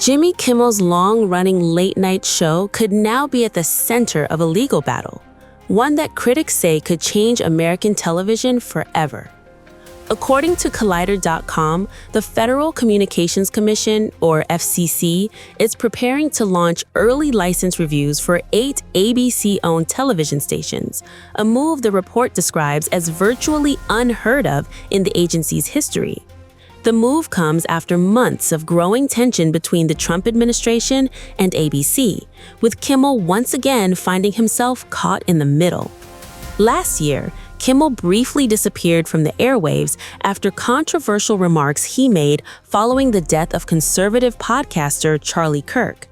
Jimmy Kimmel's long-running late-night show could now be at the center of a legal battle, one that critics say could change American television forever. According to Collider.com, the Federal Communications Commission, or FCC, is preparing to launch early license reviews for 8 ABC-owned television stations, a move the report describes as virtually unheard of in the agency's history. The move comes after months of growing tension between the Trump administration and ABC, with Kimmel once again finding himself caught in the middle. Last year, Kimmel briefly disappeared from the airwaves after controversial remarks he made following the death of conservative podcaster Charlie Kirk.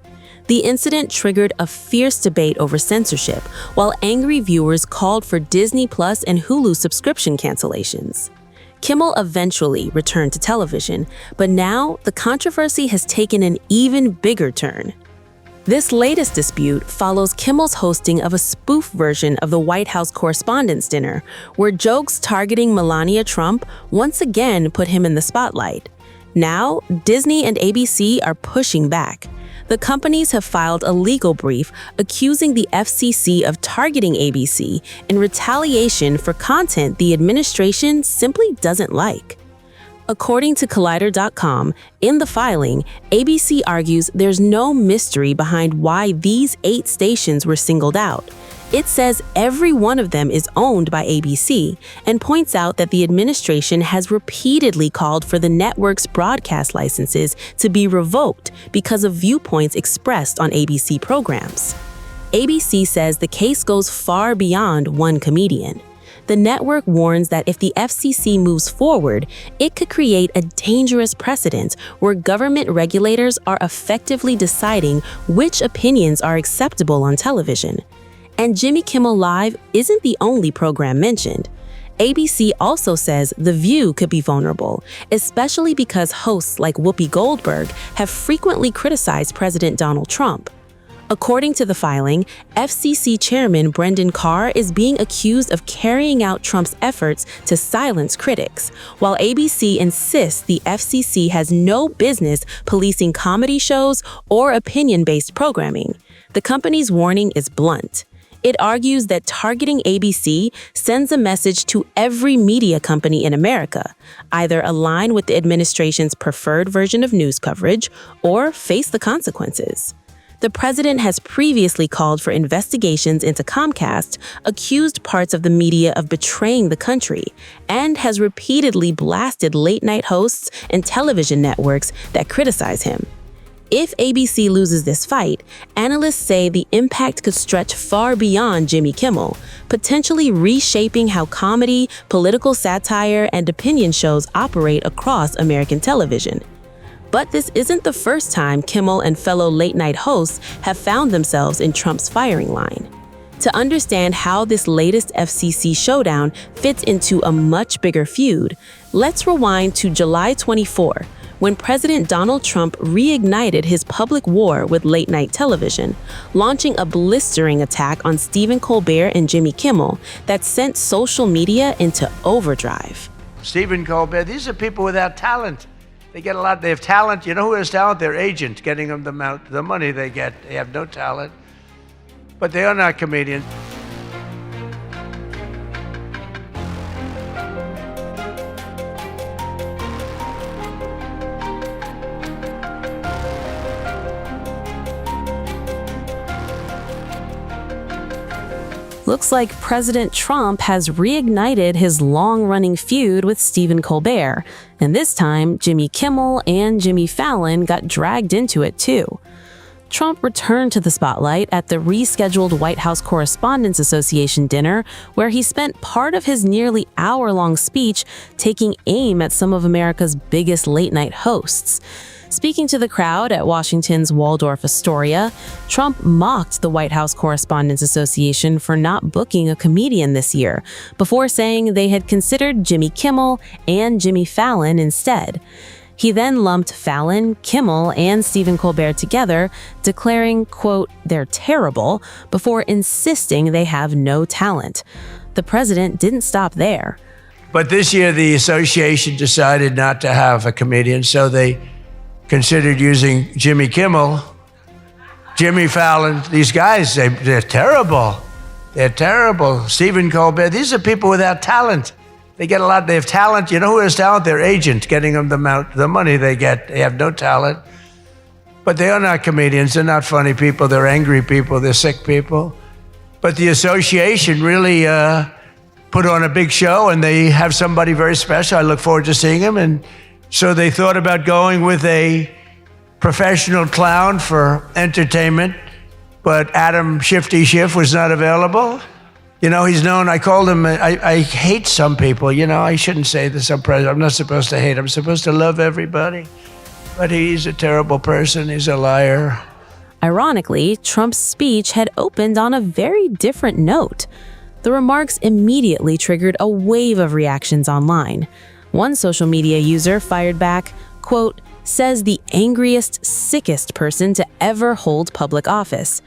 The incident triggered a fierce debate over censorship, while angry viewers called for Disney Plus and Hulu subscription cancellations. Kimmel eventually returned to television, but now the controversy has taken an even bigger turn. This latest dispute follows Kimmel's hosting of a spoof version of the White House Correspondents' Dinner, where jokes targeting Melania Trump once again put him in the spotlight. Now, Disney and ABC are pushing back. The companies have filed a legal brief accusing the FCC of targeting ABC in retaliation for content the administration simply doesn't like. According to Collider.com, in the filing, ABC argues there's no mystery behind why these 8 stations were singled out. It says every one of them is owned by ABC and points out that the administration has repeatedly called for the network's broadcast licenses to be revoked because of viewpoints expressed on ABC programs. ABC says the case goes far beyond one comedian. The network warns that if the FCC moves forward, it could create a dangerous precedent where government regulators are effectively deciding which opinions are acceptable on television. And Jimmy Kimmel Live isn't the only program mentioned. ABC also says The View could be vulnerable, especially because hosts like Whoopi Goldberg have frequently criticized President Donald Trump. According to the filing, FCC Chairman Brendan Carr is being accused of carrying out Trump's efforts to silence critics, while ABC insists the FCC has no business policing comedy shows or opinion-based programming. The company's warning is blunt. It argues that targeting ABC sends a message to every media company in America: either align with the administration's preferred version of news coverage or face the consequences. The president has previously called for investigations into Comcast, accused parts of the media of betraying the country, and has repeatedly blasted late-night hosts and television networks that criticize him. If ABC loses this fight, analysts say the impact could stretch far beyond Jimmy Kimmel, potentially reshaping how comedy, political satire, and opinion shows operate across American television. But this isn't the first time Kimmel and fellow late-night hosts have found themselves in Trump's firing line. To understand how this latest FCC showdown fits into a much bigger feud, let's rewind to July 24, when President Donald Trump reignited his public war with late-night television, launching a blistering attack on Stephen Colbert and Jimmy Kimmel that sent social media into overdrive. Stephen Colbert, these are people without talent. They get a lot, they have talent. You know who has talent? Their agent, getting them the money they get. They have no talent, but they are not comedians. Looks like President Trump has reignited his long-running feud with Stephen Colbert, and this time Jimmy Kimmel and Jimmy Fallon got dragged into it too. Trump returned to the spotlight at the rescheduled White House Correspondents' Association dinner, where he spent part of his nearly hour-long speech taking aim at some of America's biggest late-night hosts. Speaking to the crowd at Washington's Waldorf Astoria, Trump mocked the White House Correspondents' Association for not booking a comedian this year, before saying they had considered Jimmy Kimmel and Jimmy Fallon instead. He then lumped Fallon, Kimmel, and Stephen Colbert together, declaring, quote, "they're terrible," before insisting they have no talent. The president didn't stop there. But this year, the association decided not to have a comedian, so they considered using Jimmy Kimmel, Jimmy Fallon. These guys, they're terrible. They're terrible. Stephen Colbert. These are people without talent. They get a lot. They have talent. You know who has talent? Their agent, getting them the money they get. They have no talent. But they are not comedians. They're not funny people. They're angry people. They're sick people. But the association really put on a big show, and they have somebody very special. I look forward to seeing him. And so they thought about going with a professional clown for entertainment, but Adam Shifty Schiff was not available. You know, he's known, I called him, I hate some people, you know, I shouldn't say this, I'm not supposed to hate, I'm supposed to love everybody. But he's a terrible person, he's a liar. Ironically, Trump's speech had opened on a very different note. The remarks immediately triggered a wave of reactions online. One social media user fired back, quote, says the angriest, sickest person to ever hold public office.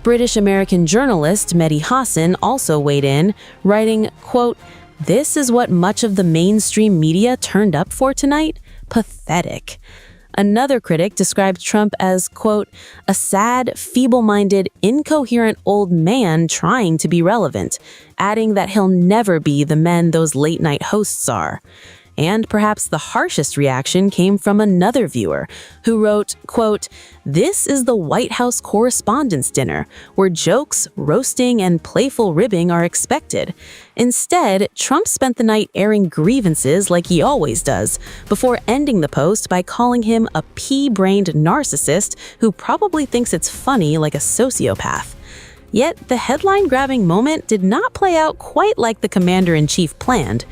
British-American journalist Mehdi Hassan also weighed in, writing, quote, this is what much of the mainstream media turned up for tonight? Pathetic. Another critic described Trump as, quote, a sad, feeble-minded, incoherent old man trying to be relevant, adding that he'll never be the men those late-night hosts are. And perhaps the harshest reaction came from another viewer who wrote, quote, this is the White House Correspondents' Dinner, where jokes, roasting, and playful ribbing are expected. Instead, Trump spent the night airing grievances like he always does, before ending the post by calling him a pea-brained narcissist who probably thinks it's funny like a sociopath. Yet, the headline-grabbing moment did not play out quite like the commander-in-chief planned.